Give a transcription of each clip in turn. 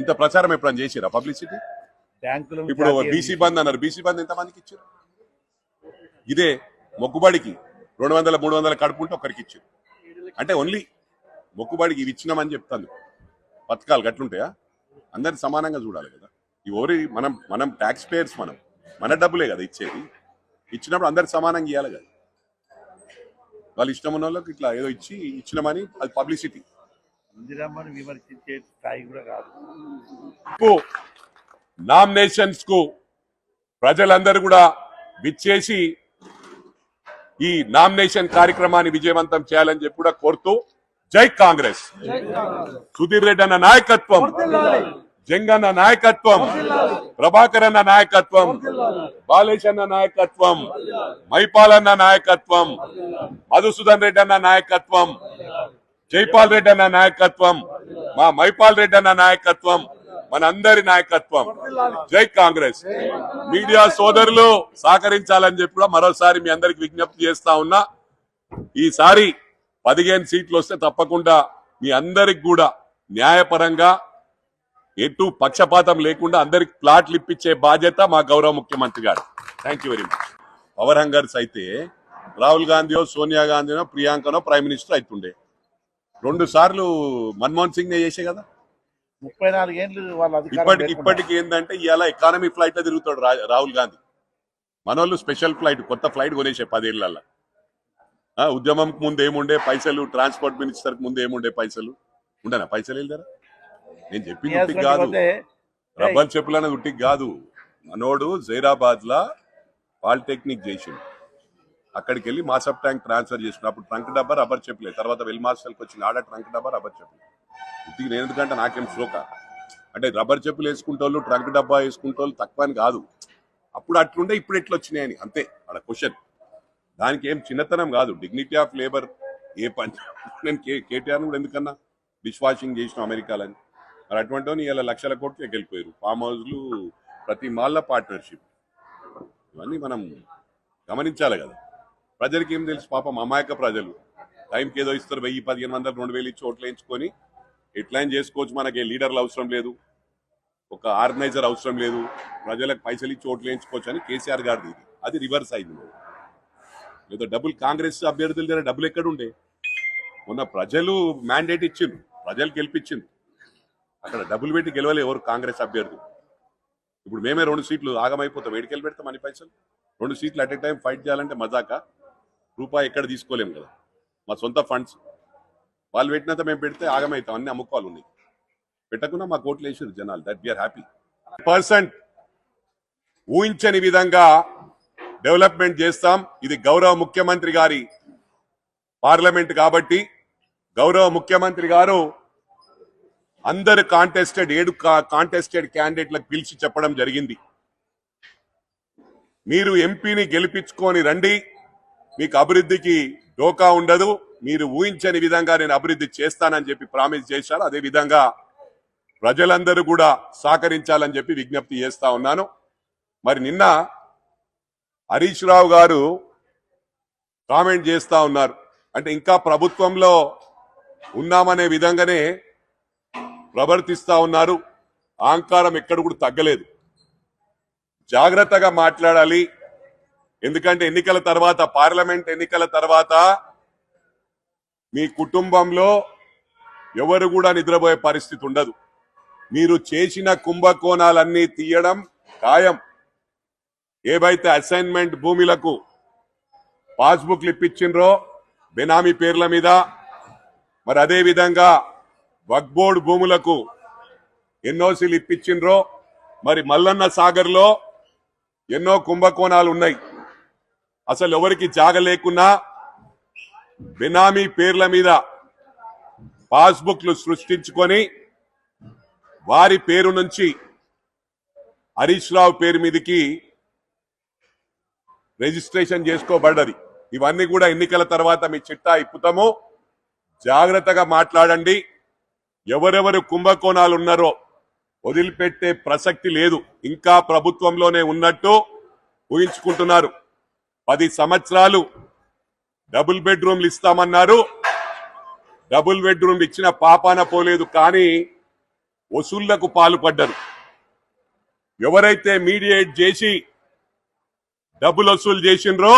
ఇంత ప్రచారం ఎప్పుడైనా చేసిరా పబ్లిసిటీ? ఇప్పుడు బీసీ బంద్ అన్నారు, బీసీ బంద్ ఎంతమందికి ఇచ్చారు? ఇదే మొక్కుబడికి 200 300 కడుపుంటే ఒక్కరికి ఇచ్చారు. అంటే ఓన్లీ మొక్కుబడికి ఇవి ఇచ్చినామని చెప్తాను. పథకాలు గట్లుంటాయా? అందరికి సమానంగా చూడాలి కదా. ఎవరి మనం ట్యాక్స్ పేయర్స్, మన డబ్బులే కదా ఇచ్చేది. ఇచ్చినప్పుడు అందరికి సమానంగా ఇవ్వాలి కదా. వాళ్ళు ఇష్టం ఉన్న వాళ్ళకి ఇట్లా ఏదో ఇచ్చినామని అది పబ్లిసిటీ. విమర్శించే స్థాయి కూడా కాదు. నామినేషన్స్ కు ప్రజలందరూ కూడా విచ్చేసి ఈ నామినేషన్ కార్యక్రమాన్ని విజయవంతం చేయాలని చెప్పి కూడా కోరుతూ జై కాంగ్రెస్. సుధీర్ రెడ్డి అన్న నాయకత్వం, జంగన్న నాయకత్వం, ప్రభాకర్ అన్న నాయకత్వం, బాలేష్ అన్న నాయకత్వం, మైపాల్ అన్న నాయకత్వం, మధుసూదన్ రెడ్డి అన్న నాయకత్వం, జైపాల్ రెడ్డి అన్న నాయకత్వం, మా మైపాల్ రెడ్డి అన్న నాయకత్వం, మనందరి నాయకత్వం. జై కాంగ్రెస్. మీడియా సోదరులు సహకరించాలని చెప్పి కూడా మరోసారి మీ అందరికి విజ్ఞప్తి చేస్తా ఉన్నా. ఈసారి 15 సీట్లు వస్తే తప్పకుండా మీ అందరికి కూడా న్యాయపరంగా ఎటు పక్షపాతం లేకుండా అందరికి ప్లాట్లు ఇప్పించే బాధ్యత మా గౌరవ ముఖ్యమంత్రి గారు. Thank you very much. Power hungers అయితే రాహుల్ గాంధీయో సోనియా గాంధీనో ప్రియాంకనో ప్రైమ్ మినిస్టర్ అవుతుండే. 2 సార్లు మన్మోహన్ సింగ్ నే చేసే కదా. 34 ఏళ్ళు ఇప్పటికి ఏంటంటే ఇవాళ ఎకానమీ ఫ్లైట్ లో తిరుగుతాడు రాహుల్ గాంధీ. మనోళ్ళు స్పెషల్ ఫ్లైట్, కొత్త ఫ్లైట్ కొనేసే 10 ఏళ్లలో. ఉద్యమం ముందు ఏముండే పైసలు, ట్రాన్స్పోర్ట్ మినిస్టర్ ముందు ఏముండే పైసలు ఉండనా? పైసలు వెళ్తారా? నేను చెప్పింది ఉట్టికి కాదు, రబ్బర్ చెప్పులు అనేది ఉట్టికి కాదు. మనోడు జైరాబాద్ లా పాలిటెక్నిక్ చేసిండు, అక్కడికి వెళ్ళి మాసప్ ట్యాంక్ ట్రాన్స్ఫర్ చేసిన. అప్పుడు ట్రంక్ డబ్బా రబ్బర్ చెప్పులే, తర్వాత వెల్ మాస్టర్కి వచ్చింది ఆడ ట్రంక్ డబ్బా రబ్బర్ చెప్పులు. ఉట్టికి నేను ఎందుకంటే నాకేం శ్లోక అంటే రబ్బర్ చెప్పులు వేసుకుంటోళ్ళు ట్రంక్ డబ్బా వేసుకుంటోళ్ళు తక్కువ అని కాదు. అప్పుడు అట్లుండే, ఇప్పుడు ఎట్లా వచ్చినాయని అంతే అక్కడ క్వశ్చన్. దానికి ఏం చిన్నతనం కాదు, డిగ్నిటీ ఆఫ్ లేబర్. ఏ పని నేను కేటీఆర్ కూడా ఎందుకన్నా డిష్ వాషింగ్ చేసిన అమెరికాలని. మరి అటువంటి ఇలా లక్షల కోట్లు వెళ్ళిపోయారు. ఫామ్ హౌస్లు, ప్రతి మాల్ల పార్ట్నర్షిప్, ఇవన్నీ మనం గమనించాలి కదా. ప్రజలకి ఏం తెలుసు పాపం, అమాయక ప్రజలు. టైంకి ఏదో ఇస్తారు, 1000 1500 2000 ఇచ్చి ఓట్లు వేయించుకొని ఎట్లయినా చేసుకోవచ్చు. మనకి లీడర్లు అవసరం లేదు, ఒక ఆర్గనైజర్ అవసరం లేదు, ప్రజలకు పైసలు ఇచ్చి ఓట్లు వేయించుకోవచ్చు అని కేసీఆర్ గారిది. అది రివర్స్ అయింది. ఏదో డబ్బులు కాంగ్రెస్ అభ్యర్థుల దగ్గర డబ్బులు ఎక్కడుండే? మొన్న ప్రజలు మ్యాండేట్ ఇచ్చిండ్రు, ప్రజలు గెలిపించిండ్రు. అక్కడ డబ్బులు పెట్టి గెలవలే ఎవరు కాంగ్రెస్ అభ్యర్థులు. ఇప్పుడు మేమే 2 సీట్లు ఆగమైపోతాం, ఎడికెళ్ళి పెడతాం అని పైసలు. 2 సీట్లు అట్ ఏ టైం ఫైట్ చేయాలంటే మజాక, రూపాయి ఎక్కడ తీసుకోలేము కదా. మా సొంత ఫండ్స్ వాళ్ళు పెట్టినంత మేము పెడితే ఆగమవుతాం. అన్ని అమ్ముకోవాలి ఉన్నాయి, పెట్టకుండా మా కోట్లు వేసారు జనాలు. That we are happy. 100% ఊహించని విధంగా డెవలప్మెంట్ చేస్తాం. ఇది గౌరవ ముఖ్యమంత్రి గారి పార్లమెంట్ కాబట్టి గౌరవ ముఖ్యమంత్రి గారు అందరు 7 కాంటెస్టెడ్ క్యాండిడేట్లకు పిలిచి చెప్పడం జరిగింది. మీరు ఎంపీని గెలిపించుకొని రండి, మీకు అభివృద్ధికి డోకా ఉండదు, మీరు ఊహించని విధంగా నేను అభివృద్ధి చేస్తానని చెప్పి ప్రామిస్ చేశారు. అదే విధంగా ప్రజలందరూ కూడా సహకరించాలని చెప్పి విజ్ఞప్తి చేస్తా ఉన్నాను. మరి నిన్న హరీష్ రావు గారు కామెంట్ చేస్తా ఉన్నారు, అంటే ఇంకా ప్రభుత్వంలో ఉన్నామనే విధంగానే ప్రవర్తిస్తా ఉన్నారు. అహంకారం ఎక్కడ కూడా తగ్గలేదు. జాగ్రత్తగా మాట్లాడాలి. ఎందుకంటే ఎన్నికల తర్వాత, పార్లమెంట్ ఎన్నికల తర్వాత మీ కుటుంబంలో ఎవరు కూడా నిద్రపోయే పరిస్థితి ఉండదు. మీరు చేసిన కుంభకోణాలన్నీ తీయడం ఖాయం. ఏవైతే అసైన్మెంట్ భూములకు పాస్బుక్లు ఇప్పించిండ్రో బెనామీ పేర్ల మీద, మరి అదే విధంగా వక్ఫ్ బోర్డు భూములకు ఎన్ఓసీలు ఇప్పించిండ్రో, మరి మల్లన్న సాగర్ లో ఎన్నో కుంభకోణాలు ఉన్నాయి. అసలు ఎవరికి జాగ లేకున్నా బెనామీ పేర్ల మీద పాస్బుక్లు సృష్టించుకొని వారి పేరు నుంచి హరీష్ రావు పేరు మీదకి రిజిస్ట్రేషన్ చేసుకోబడ్డది. ఇవన్నీ కూడా ఎన్నికల తర్వాత మీ చిట్టా ఇప్పుతాము. జాగ్రత్తగా మాట్లాడండి. ఎవరెవరు కుంభకోణాలు ఉన్నారో వదిలిపెట్టే ప్రసక్తి లేదు. ఇంకా ప్రభుత్వంలోనే ఉన్నట్టు ఊహించుకుంటున్నారు. 10 సంవత్సరాలు డబుల్ బెడ్రూమ్లు ఇస్తామన్నారు. డబుల్ బెడ్రూమ్లు ఇచ్చిన పాపాన పోలేదు. కానీ వసూళ్లకు పాల్పడ్డారు. ఎవరైతే మీడియేట్ చేసి డబ్బులు వసూలు చేసిండ్రో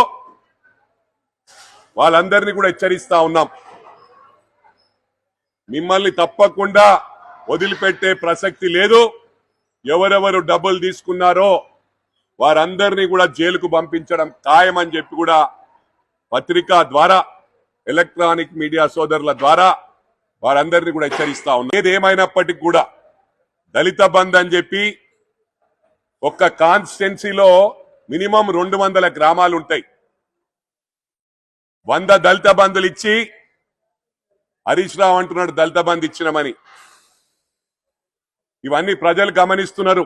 వాళ్ళందరినీ కూడా హెచ్చరిస్తా ఉన్నాం. మిమ్మల్ని తప్పకుండా వదిలిపెట్టే ప్రసక్తి లేదు. ఎవరెవరు డబ్బులు తీసుకున్నారో వారందరినీ కూడా జైలుకు పంపించడం ఖాయమని చెప్పి కూడా పత్రికా ద్వారా, ఎలక్ట్రానిక్ మీడియా సోదరుల ద్వారా వారందరినీ కూడా హెచ్చరిస్తా ఉన్నారు. ఏదేమైనప్పటికీ కూడా దళిత బంధు అని చెప్పి ఒక్క కాన్స్టిట్యున్సీలో మినిమం 200 గ్రామాలు ఉంటాయి. 100 దళిత బంధులు ఇచ్చి హరీష్ రావు అంటున్నాడు దళిత బంధు ఇచ్చినామని. ఇవన్నీ ప్రజలు గమనిస్తున్నారు.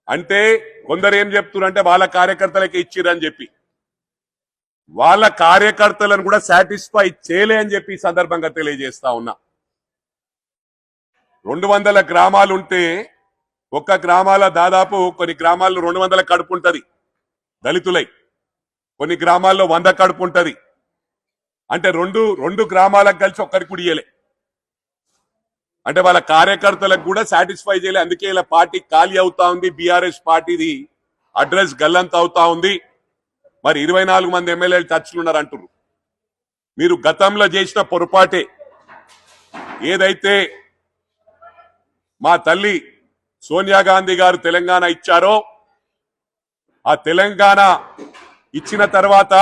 అంటే కొందరు ఏం చెప్తున్నారంటే వాళ్ళ కార్యకర్తలకి ఇచ్చిరని చెప్పి, వాళ్ళ కార్యకర్తలను కూడా సాటిస్ఫై చేయలే అని చెప్పి ఈ సందర్భంగా తెలియజేస్తా ఉన్నా. 200 గ్రామాలు ఉంటే ఒక్క గ్రామాల దాదాపు కొన్ని గ్రామాల్లో 200 కడుపు ఉంటది దళితులై, కొన్ని గ్రామాల్లో 100 కడుపు ఉంటది. అంటే రెండు గ్రామాలకు కలిసి ఒక్కరికి కూడా ఇయ్యలే. అంటే వాళ్ళ కార్యకర్తలకు కూడా సాటిస్ఫై చేయలే. అందుకే ఇలా పార్టీ ఖాళీ అవుతా ఉంది. బీఆర్ఎస్ పార్టీది అడ్రస్ గల్లంత అవుతా ఉంది. మరి 24 మంది ఎమ్మెల్యేలు టచ్లు ఉన్నారు అంటున్నారు. మీరు గతంలో చేసిన పొరపాటే. ఏదైతే మా తల్లి సోనియా గాంధీ గారు తెలంగాణ ఇచ్చారో ఆ తెలంగాణ ఇచ్చిన తర్వాత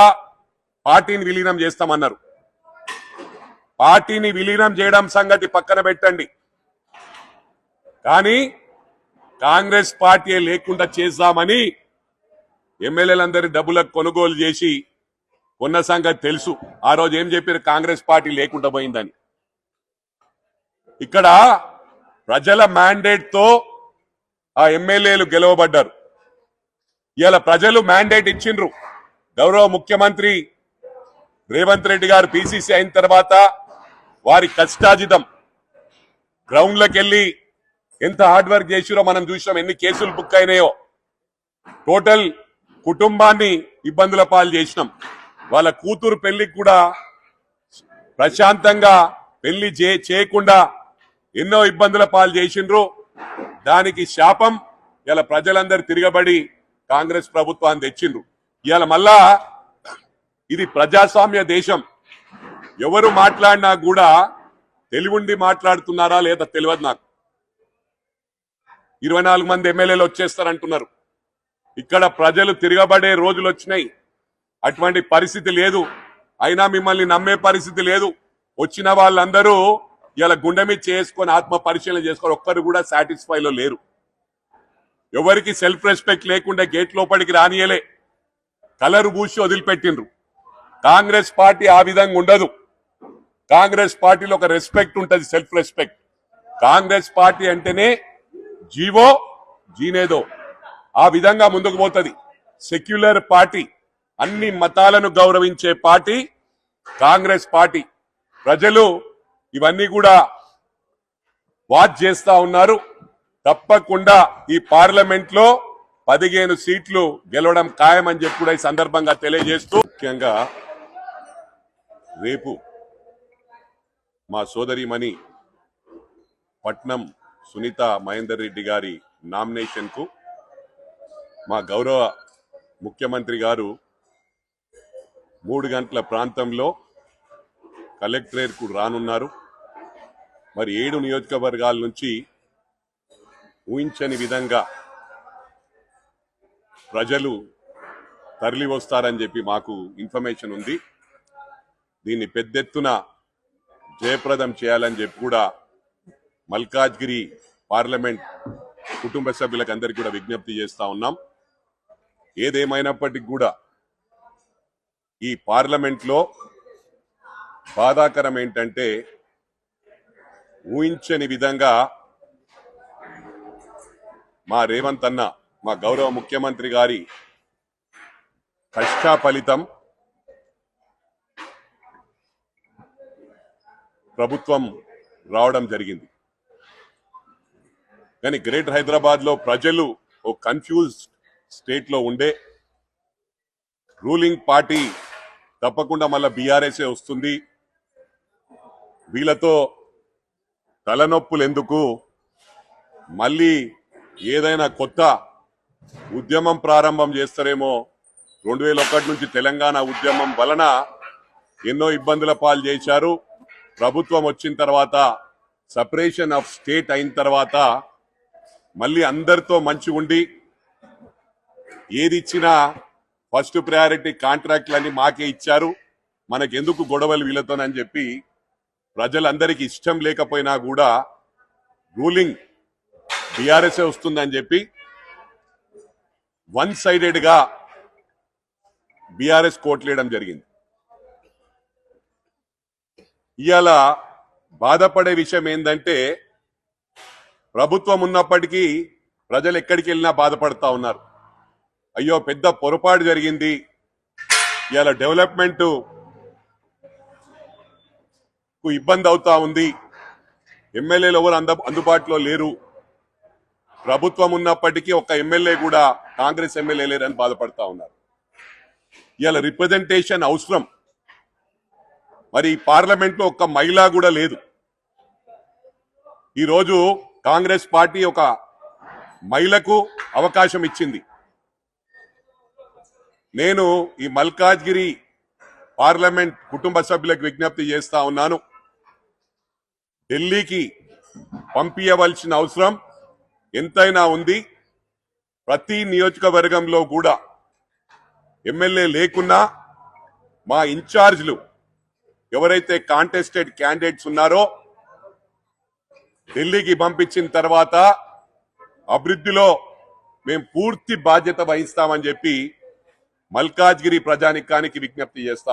పార్టీని విలీనం చేస్తామన్నారు. పార్టీని విలీనం చేయడం సంగతి పక్కన పెట్టండి, కానీ కాంగ్రెస్ పార్టీ లేకుండా చేద్దామని ఎమ్మెల్యేలందరి డబ్బులకు కొనుగోలు చేసి కొన్న సంగతి తెలుసు. ఆ రోజు ఏం చెప్పారు? కాంగ్రెస్ పార్టీ లేకుండా పోయిందని. ఇక్కడ ప్రజల మ్యాండేట్ తో ఆ ఎమ్మెల్యేలు గెలవబడ్డారు. ఇవాళ ప్రజలు మ్యాండేట్ ఇచ్చిండ్రు. గౌరవ ముఖ్యమంత్రి రేవంత్ రెడ్డి గారు పిసిసి అయిన తర్వాత వారి కష్టాజితం గ్రౌండ్లకు వెళ్లి ఎంత హార్డ్ వర్క్ చేసిరో మనం చూసినాం. ఎన్ని కేసులు బుక్ అయినాయో. టోటల్ కుటుంబాన్ని ఇబ్బందుల పాలు చేసినాం. వాళ్ళ కూతురు పెళ్లికి కూడా ప్రశాంతంగా పెళ్లి చేయకుండా ఎన్నో ఇబ్బందుల పాలు చేసిండ్రు. దానికి శాపం ఇలా ప్రజలందరూ తిరగబడి కాంగ్రెస్ ప్రభుత్వాన్ని తెచ్చిండ్రు. ఇవాళ మళ్ళా ఇది ప్రజాస్వామ్య దేశం. ఎవరు మాట్లాడినా కూడా తెలివుండి మాట్లాడుతున్నారా లేదా తెలియదు నాకు. 24 మంది ఎమ్మెల్యేలు వచ్చేస్తారంటున్నారు. ఇక్కడ ప్రజలు తిరగబడే రోజులు వచ్చినాయి. అటువంటి పరిస్థితి లేదు. అయినా మిమ్మల్ని నమ్మే పరిస్థితి లేదు. వచ్చిన వాళ్ళందరూ ఇలా గుండె మీద చేసుకొని ఆత్మ పరిశీలన చేసుకొని ఒక్కరు కూడా సాటిస్ఫైలో లేరు. ఎవరికి సెల్ఫ్ రెస్పెక్ట్ లేకుండా గేట్ లోపలికి రానియలే. కలరు పూసి వదిలిపెట్టిండ్రు. కాంగ్రెస్ పార్టీ ఆ విధంగా ఉండదు. కాంగ్రెస్ పార్టీలో ఒక రెస్పెక్ట్ ఉంటుంది, సెల్ఫ్ రెస్పెక్ట్. కాంగ్రెస్ పార్టీ అంటేనే జీవో జీనేదో ఆ విధంగా ముందుకు పోతుంది. సెక్యులర్ పార్టీ, అన్ని మతాలను గౌరవించే పార్టీ కాంగ్రెస్ పార్టీ. ప్రజలు ఇవన్నీ కూడా వాచ్ చేస్తా ఉన్నారు. తప్పకుండా ఈ పార్లమెంట్ లో 15 సీట్లు గెలవడం ఖాయమని చెప్పి కూడా ఈ సందర్భంగా తెలియజేస్తూ, ముఖ్యంగా రేపు మా సోదరిమణి పట్నం సునీత మహేందర్ రెడ్డి గారి నామినేషన్ కు మా గౌరవ ముఖ్యమంత్రి గారు 3 గంటల ప్రాంతంలో కలెక్టరేట్ కు రానున్నారు. మరి 7 నియోజకవర్గాల నుంచి ఊహించని విధంగా ప్రజలు తరలి వస్తారని చెప్పి మాకు ఇన్ఫర్మేషన్ ఉంది. దీన్ని పెద్ద ఎత్తున జయప్రదం చేయాలని చెప్పి కూడా మల్కాజ్గిరి పార్లమెంట్ కుటుంబ సభ్యులకు అందరికీ కూడా విజ్ఞప్తి చేస్తా ఉన్నాం. ఏదేమైనప్పటికీ కూడా ఈ పార్లమెంట్ లో బాధాకరం ఏంటంటే ఊహించని విధంగా మా రేవంత్ అన్న, మా గౌరవ ముఖ్యమంత్రి గారి కష్ట ఫలితం ప్రభుత్వం రావడం జరిగింది. కానీ గ్రేటర్ హైదరాబాద్ లో ప్రజలు ఓ కన్ఫ్యూజ్డ్ స్టేట్ లో ఉండే, రూలింగ్ పార్టీ తప్పకుండా మళ్ళా బీఆర్ఎస్ఏ వస్తుంది, వీళ్ళతో తలనొప్పులు ఎందుకు, మళ్ళీ ఏదైనా కొత్త ఉద్యమం ప్రారంభం చేస్తారేమో. 2001 నుంచి తెలంగాణ ఉద్యమం వలన ఎన్నో ఇబ్బందుల పాలు చేశారు. ప్రభుత్వం వచ్చిన తర్వాత సపరేషన్ ఆఫ్ స్టేట్ అయిన తర్వాత మళ్ళీ అందరితో మంచిగా ఉండి ఏది ఇచ్చినా ఫస్ట్ ప్రయారిటీ కాంట్రాక్ట్లన్నీ మాకే ఇచ్చారు, మనకెందుకు గొడవలు వీళ్ళతోనని చెప్పి ప్రజలందరికీ ఇష్టం లేకపోయినా కూడా రూలింగ్ బీఆర్ఎస్ఏ వస్తుందని చెప్పి వన్ సైడెడ్ గా బీఆర్ఎస్ కోట్లేయడం జరిగింది. ఇవాళ బాధపడే విషయం ఏంటంటే ప్రభుత్వం ఉన్నప్పటికీ ప్రజలు ఎక్కడికి వెళ్ళినా బాధపడతా ఉన్నారు. అయ్యో పెద్ద పొరపాటు జరిగింది, ఇవాళ డెవలప్మెంట్ కు ఇబ్బంది అవుతా ఉంది, ఎమ్మెల్యేలు ఎవరు అందుబాటులో లేరు, ప్రభుత్వం ఉన్నప్పటికీ ఒక ఎమ్మెల్యే కూడా కాంగ్రెస్ ఎమ్మెల్యే లేరని బాధపడతా ఉన్నారు. ఇవాళ రిప్రజెంటేషన్ అవసరం. మరి పార్లమెంట్ లో ఒక్క మహిళ కూడా లేదు. ఈరోజు కాంగ్రెస్ పార్టీ ఒక మహిళకు అవకాశం ఇచ్చింది. నేను ఈ మల్కాజ్గిరి పార్లమెంట్ కుటుంబ సభ్యులకు విజ్ఞప్తి చేస్తా ఉన్నాను, ఢిల్లీకి పంపించవలసిన అవసరం ఎంతైనా ఉంది. ప్రతి నియోజకవర్గంలో కూడా ఎమ్మెల్యే లేకున్నా మా ఇన్ఛార్జ్లు ఎవరైతే కాంటెస్టెడ్ క్యాండిడేట్స్ ఉన్నారో ఢిల్లీకి పంపించిన తర్వాత అభివృద్ధిలో మేము పూర్తి బాధ్యత వహిస్తామని చెప్పి మల్కాజ్గిరి ప్రజానికానికి విజ్ఞప్తి చేస్తాం.